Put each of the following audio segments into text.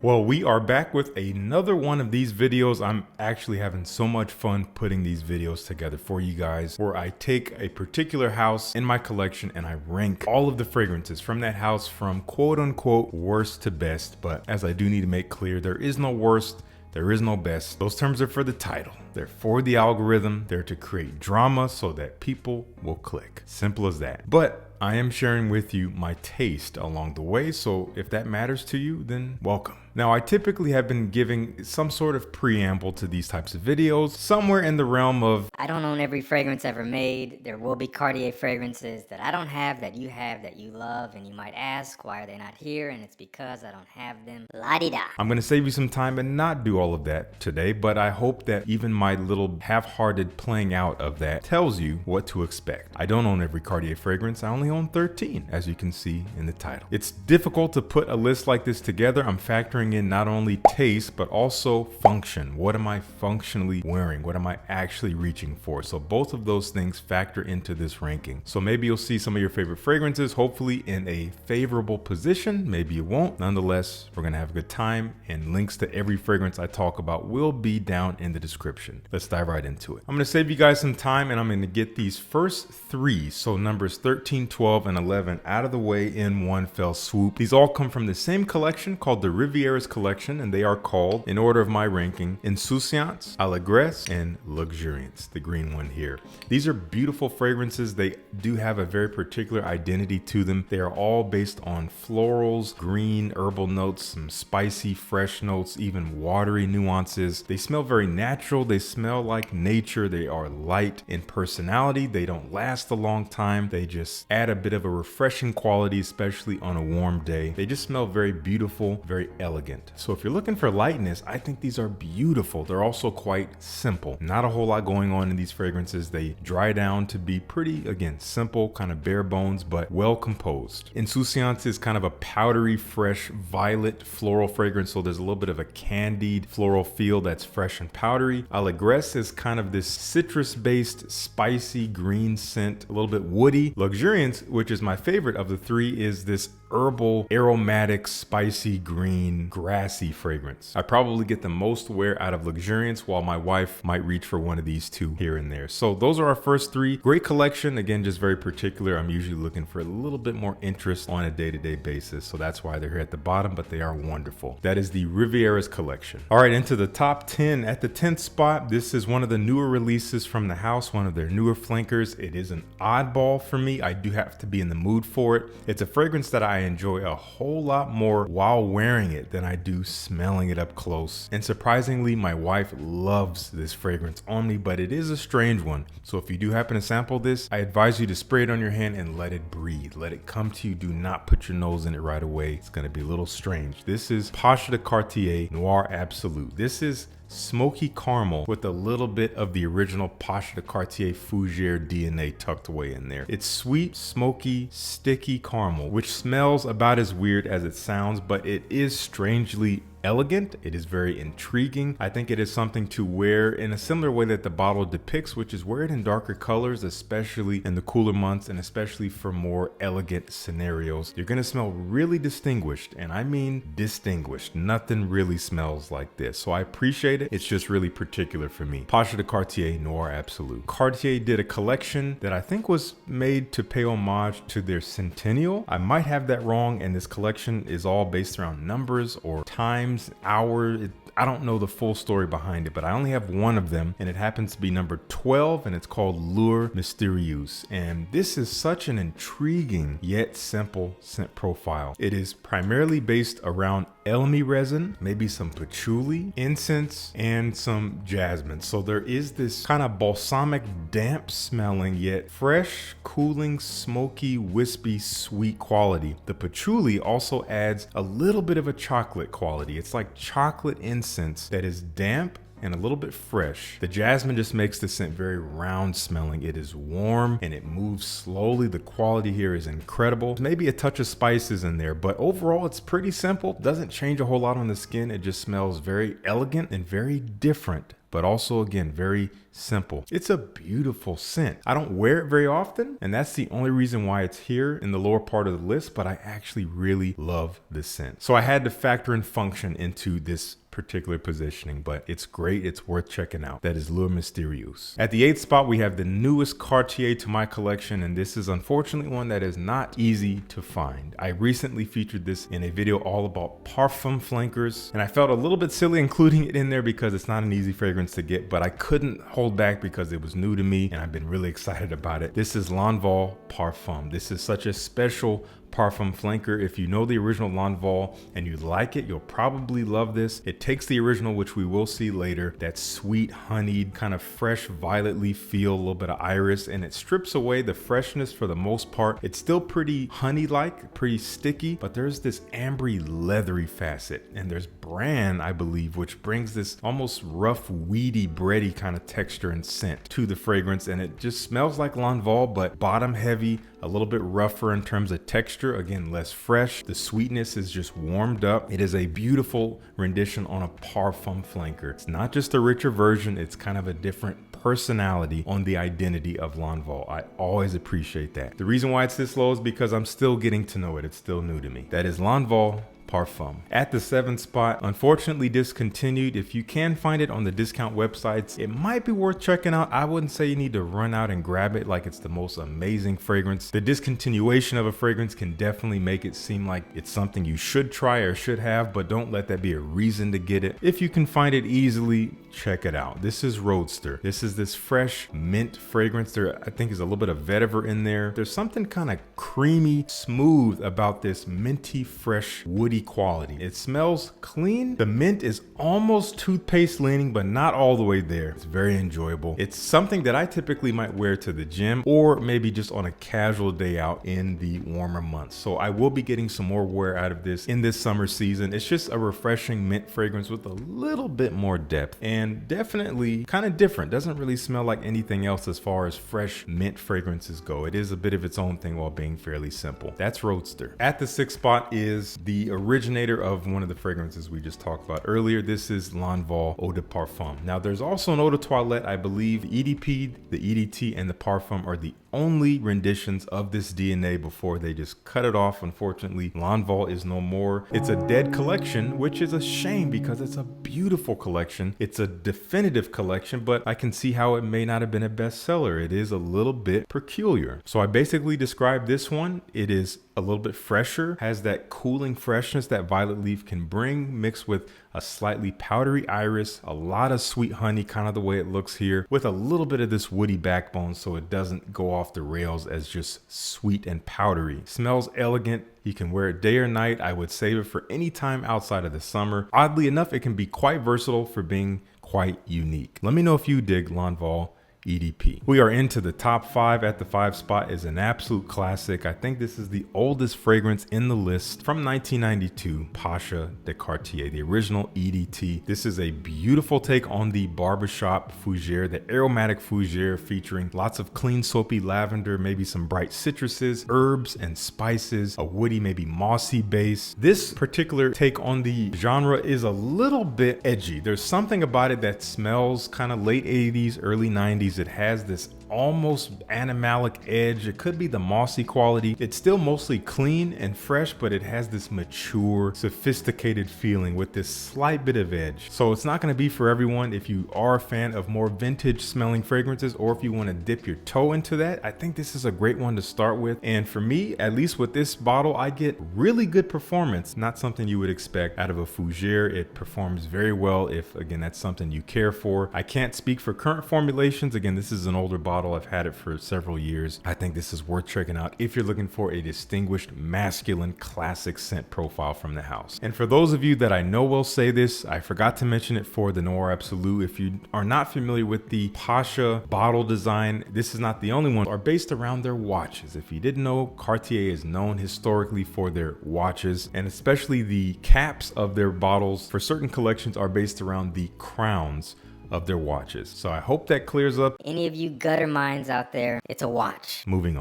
Well, we are back with another one of these videos. I'm actually having so much fun putting these videos together for you guys, where I take a particular house in my collection and I rank all of the fragrances from that house from quote unquote worst to best. But as I do need to make clear, there is no worst, there is no best. Those terms are for the title. They're for the algorithm. They're to create drama so that people will click. Simple as that. But I am sharing with you my taste along the way, so if that matters to you, then welcome. Now, I typically have been giving some sort of preamble to these types of videos, somewhere in the realm of, I don't own every fragrance ever made. There will be Cartier fragrances that I don't have, that you love, and you might ask, why are they not here? And it's because I don't have them. La-di-da. I'm going to save you some time and not do all of that today, but I hope that even my little half-hearted playing out of that tells you what to expect. I don't own every Cartier fragrance. I only own 13, as you can see in the title. It's difficult to put a list like this together. I'm factoring in not only taste, but also function. What am I functionally wearing? What am I actually reaching for? So both of those things factor into this ranking. So maybe you'll see some of your favorite fragrances, hopefully in a favorable position. Maybe you won't. Nonetheless, we're gonna have a good time, and links to every fragrance I talk about will be down in the description. Let's dive right into it. I'm gonna save you guys some time, and I'm gonna get these first three, so numbers 13, 12, and 11 out of the way in one fell swoop. These all come from the same collection called the Rivieres collection, and they are called, in order of my ranking, Insouciance, Allegresse, and Luxuriance, the green one here. These are beautiful fragrances. They do have a very particular identity to them. They are all based on florals, green, herbal notes, some spicy, fresh notes, even watery nuances. They smell very natural. They smell like nature. They are light in personality. They don't last a long time. They just add a bit of a refreshing quality, especially on a warm day. They just smell very beautiful, very elegant. So if you're looking for lightness, I think these are beautiful. They're also quite simple. Not a whole lot going on in these fragrances. They dry down to be pretty, again, simple, kind of bare bones, but well composed. Insouciance is kind of a powdery, fresh, violet floral fragrance. So there's a little bit of a candied floral feel that's fresh and powdery. Allegresse is kind of this citrus-based, spicy green scent, a little bit woody. Luxuriance, which is my favorite of the three, is this herbal, aromatic, spicy green, grassy fragrance. I probably get the most wear out of Luxuriance, while my wife might reach for one of these two here and there. So those are our first three. Great collection. Again, just very particular. I'm usually looking for a little bit more interest on a day-to-day basis. So that's why they're here at the bottom, but they are wonderful. That is the Rivieres collection. All right, into the top 10. At the 10th spot, this is one of the newer releases from the house, one of their newer flankers. It is an oddball for me. I do have to be in the mood for it. It's a fragrance that I enjoy a whole lot more while wearing it than I do smelling it up close. And surprisingly, my wife loves this fragrance on me, but it is a strange one. So if you do happen to sample this, I advise you to spray it on your hand and let it breathe. Let it come to you. Do not put your nose in it right away. It's going to be a little strange. This is Pasha de Cartier Noir Absolu. This is smoky caramel with a little bit of the original Pasha de Cartier Fougere DNA tucked away in there. It's sweet, smoky, sticky caramel, which smells about as weird as it sounds, but it is strangely elegant. It is very intriguing. I think it is something to wear in a similar way that the bottle depicts, which is wear it in darker colors, especially in the cooler months and especially for more elegant scenarios. You're gonna smell really distinguished, and I mean distinguished. Nothing really smells like this, so I appreciate it. It's just really particular for me. Pasha de Cartier Noir Absolu. Cartier did a collection that I think was made to pay homage to their centennial. I might have that wrong, and this collection is all based around numbers or time, hour. I don't know the full story behind it, but I only have one of them, and it happens to be number 12, and it's called L'Heure Mysterieuse. And this is such an intriguing yet simple scent profile. It is primarily based around elemi resin, maybe some patchouli, incense, and some jasmine. So there is this kind of balsamic, damp smelling yet fresh, cooling, smoky, wispy, sweet quality. The patchouli also adds a little bit of a chocolate quality. It's like chocolate incense that is damp and a little bit fresh. The jasmine just makes the scent very round smelling. It is warm and it moves slowly. The quality here is incredible. Maybe a touch of spices in there, but overall it's pretty simple. Doesn't change a whole lot on the skin. It just smells very elegant and very different but also again, very simple. It's a beautiful scent. I don't wear it very often, and that's the only reason why it's here in the lower part of the list, but I actually really love this scent. So I had to factor in function into this particular positioning, but it's great. It's worth checking out. That is L'Heure Mysterieuse. At the 8th spot, we have the newest Cartier to my collection, and this is unfortunately one that is not easy to find. I recently featured this in a video all about parfum flankers, and I felt a little bit silly including it in there because it's not an easy fragrance to get, but I couldn't hold back because it was new to me and I've been really excited about it. This is L'Envol Parfum. This is such a special parfum flanker. If you know the original L'Envol and you like it, you'll probably love this. It takes the original, which we will see later, that sweet honeyed kind of fresh violet leaf feel, a little bit of iris, and it strips away the freshness for the most part. It's still pretty honey-like, pretty sticky, but there's this ambery leathery facet, and there's bran, I believe, which brings this almost rough, weedy, bready kind of texture and scent to the fragrance, and it just smells like L'Envol, but bottom heavy, a little bit rougher in terms of texture, again, less fresh. The sweetness is just warmed up. It is a beautiful rendition on a parfum flanker. It's not just a richer version, it's kind of a different personality on the identity of L'Envol. I always appreciate that. The reason why it's this low is because I'm still getting to know it. It's still new to me. That is L'Envol Parfum. At the 7th spot, unfortunately discontinued. If you can find it on the discount websites, it might be worth checking out. I wouldn't say you need to run out and grab it like it's the most amazing fragrance. The discontinuation of a fragrance can definitely make it seem like it's something you should try or should have, but don't let that be a reason to get it. If you can find it easily, check it out. This is Roadster. This is this fresh mint fragrance. There, I think, is a little bit of vetiver in there. There's something kind of creamy, smooth about this minty, fresh, woody quality. It smells clean. The mint is almost toothpaste leaning, but not all the way there. It's very enjoyable. It's something that I typically might wear to the gym or maybe just on a casual day out in the warmer months. So I will be getting some more wear out of this in this summer season. It's just a refreshing mint fragrance with a little bit more depth and definitely kind of different. Doesn't really smell like anything else as far as fresh mint fragrances go. It is a bit of its own thing while being fairly simple. That's Roadster. At the 6th spot is the originator of one of the fragrances we just talked about earlier. This is L'Envol Eau de Parfum. Now there's also an Eau de Toilette. I believe the EDP, the EDT, and the Parfum are the only renditions of this DNA before they just cut it off. Unfortunately, L'Envol is no more. It's a dead collection, which is a shame because it's a beautiful collection. It's a definitive collection, but I can see how it may not have been a bestseller. It is a little bit peculiar. So I basically described this one. It is a little bit fresher, has that cooling freshness that violet leaf can bring, mixed with a slightly powdery iris, a lot of sweet honey, kind of the way it looks here, with a little bit of this woody backbone so it doesn't go off the rails as just sweet and powdery. Smells elegant. You can wear it day or night. I would save it for any time outside of the summer. Oddly enough, it can be quite versatile for being quite unique. Let me know if you dig L'Envol EDP. We are into the top 5. At the 5 spot is an absolute classic. I think this is the oldest fragrance in the list, from 1992, Pasha de Cartier, the original EDT. This is a beautiful take on the barbershop fougere, the aromatic fougere, featuring lots of clean soapy lavender, maybe some bright citruses, herbs and spices, a woody, maybe mossy base. This particular take on the genre is a little bit edgy. There's something about it that smells kind of late 80s, early 90s. It has this almost animalic edge. It could be the mossy quality. It's still mostly clean and fresh, but it has this mature, sophisticated feeling with this slight bit of edge. So it's not going to be for everyone. If you are a fan of more vintage smelling fragrances, or if you want to dip your toe into that, I think this is a great one to start with. And for me, at least with this bottle, I get really good performance. Not something you would expect out of a fougere. It performs very well if, again, that's something you care for. I can't speak for current formulations. Again, this is an older bottle. I've had it for several years. I think this is worth checking out if you're looking for a distinguished masculine classic scent profile from the house. And for those of you that I know will say this, I forgot to mention it for the Noir Absolu. If you are not familiar with the Pasha bottle design, this is not the only one, are based around their watches. If you didn't know, Cartier is known historically for their watches, and especially the caps of their bottles for certain collections are based around the crowns of their watches. So I hope that clears up. Any of you gutter minds out there, it's a watch. Moving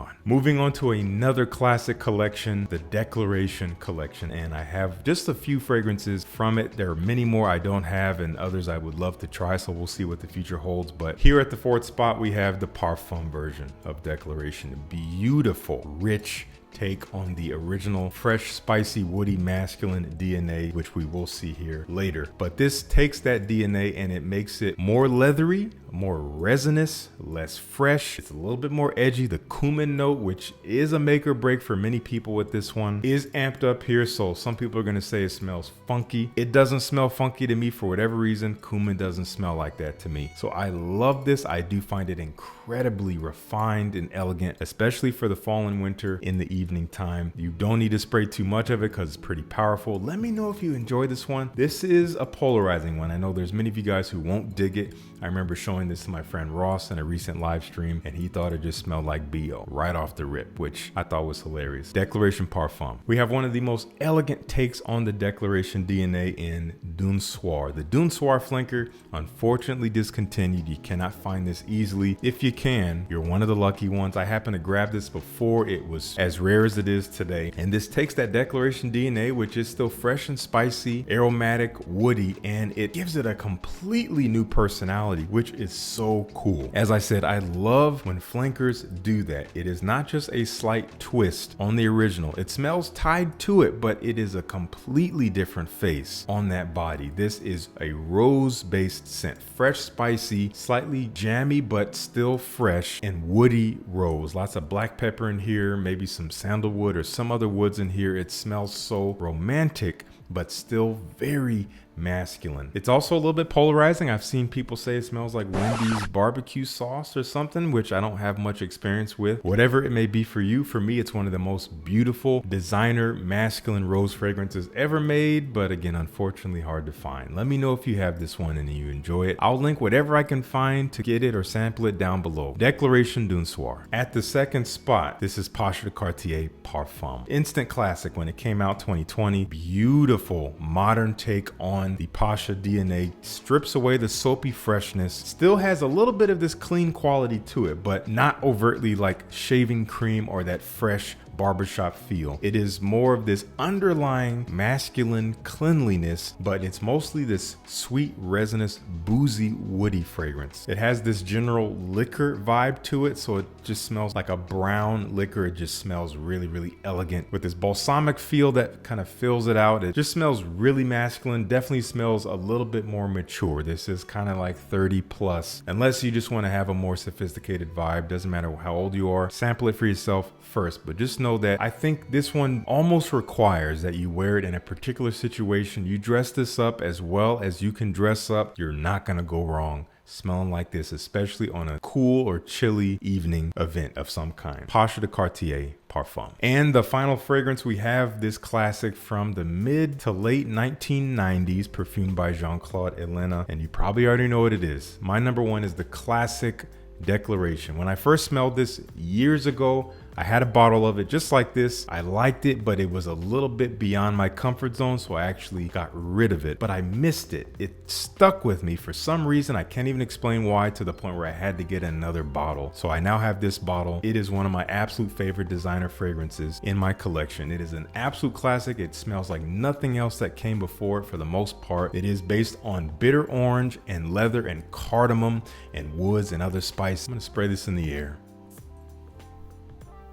on to another classic collection, the Declaration collection, and I have just a few fragrances from it. There are many more I don't have and others I would love to try, so we'll see what the future holds. But here at the fourth spot, we have the Parfum version of Declaration. Beautiful, rich take on the original fresh, spicy, woody, masculine DNA, which we will see here later. But this takes that DNA and it makes it more leathery, more resinous, less fresh. It's a little bit more edgy. The cumin note, which is a make or break for many people with this one, is amped up here. So some people are going to say it smells funky. It doesn't smell funky to me for whatever reason. Cumin doesn't smell like that to me. So I love this. I do find it incredibly refined and elegant, especially for the fall and winter in the evening time. You don't need to spray too much of it because it's pretty powerful. Let me know if you enjoy this one. This is a polarizing one. I know there's many of you guys who won't dig it. I remember showing this to my friend Ross in a recent live stream and he thought it just smelled like BO right off the rip, which I thought was hilarious. Declaration Parfum. We have one of the most elegant takes on the Declaration DNA in Soir. The Soir flanker, unfortunately discontinued. You cannot find this easily. If you can, you're one of the lucky ones. I happened to grab this before it was as rare as it is today. And this takes that Declaration DNA, which is still fresh and spicy, aromatic, woody, and it gives it a completely new personality, which is so cool. As I said, I love when flankers do that. It is not just a slight twist on the original. It smells tied to it, but it is a completely different face on that body. This is a rose-based scent. Fresh, spicy, slightly jammy, but still fresh and woody rose. Lots of black pepper in here, maybe some sandalwood or some other woods in here. It smells so romantic, but still very masculine. It's also a little bit polarizing. I've seen people say it smells like Wendy's barbecue sauce or something, which I don't have much experience with. Whatever it may be for you, for me, it's one of the most beautiful designer masculine rose fragrances ever made, but again, unfortunately hard to find. Let me know if you have this one and you enjoy it. I'll link whatever I can find to get it or sample it down below. Declaration Soir. At the second spot, this is Pasha de Cartier Parfum. Instant classic when it came out 2020. Beautiful modern take on the Pasha DNA, strips away the soapy freshness, still has a little bit of this clean quality to it, but not overtly like shaving cream or that fresh barbershop feel. It is more of this underlying masculine cleanliness, but it's mostly this sweet, resinous, boozy, woody fragrance. It has this general liquor vibe to it, so it just smells like a brown liquor. It just smells really, really elegant with this balsamic feel that kind of fills it out. It just smells really masculine, definitely smells a little bit more mature. This is kind of like 30 plus, unless you just want to have a more sophisticated vibe. Doesn't matter how old you are. Sample it for yourself first, but just know that I think this one almost requires that you wear it in a particular situation. You dress this up as well as you can dress up. You're not gonna go wrong smelling like this, especially on a cool or chilly evening event of some kind. Pasha de Cartier Parfum. And the final fragrance, we have this classic from the mid to late 1990s, perfumed by Jean-Claude Elena, and you probably already know what it is. My number one is the classic Declaration. When I first smelled this years ago, I had a bottle of it just like this. I liked it, but it was a little bit beyond my comfort zone, so I actually got rid of it. But I missed it. It stuck with me for some reason. I can't even explain why, to the point where I had to get another bottle. So I now have this bottle. It is one of my absolute favorite designer fragrances in my collection. It is an absolute classic. It smells like nothing else that came before it for the most part. It is based on bitter orange and leather and cardamom and woods and other spice. I'm gonna spray this in the air.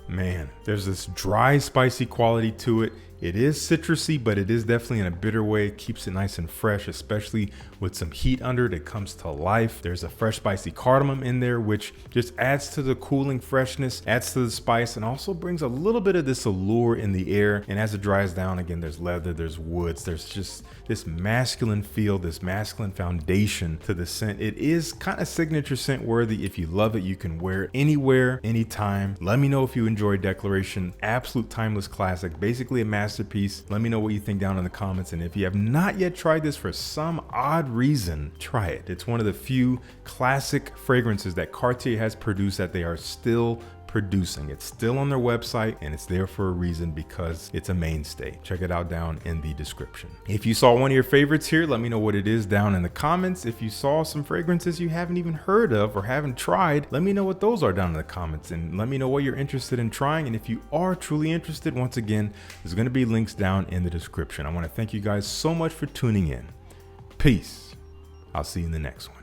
Man, there's this dry, spicy quality to it. It is citrusy, but it is definitely in a bitter way. It keeps it nice and fresh, especially with some heat under it. It comes to life. There's a fresh, spicy cardamom in there, which just adds to the cooling freshness, adds to the spice, and also brings a little bit of this allure in the air. And as it dries down, again, there's leather, there's woods, there's just this masculine feel, this masculine foundation to the scent. It is kind of signature scent worthy. If you love it, you can wear it anywhere, anytime. Let me know if you enjoy Declaration. Absolute timeless classic, basically a masterpiece. Let me know what you think down in the comments. And if you have not yet tried this for some odd reason, try it. It's one of the few classic fragrances that Cartier has produced that they are still producing. It's still on their website and it's there for a reason because it's a mainstay. Check it out down in the description. If you saw one of your favorites here, let me know what it is down in the comments. If you saw some fragrances you haven't even heard of or haven't tried, let me know what those are down in the comments and let me know what you're interested in trying. And if you are truly interested, once again, there's going to be links down in the description. I want to thank you guys so much for tuning in. Peace. I'll see you in the next one.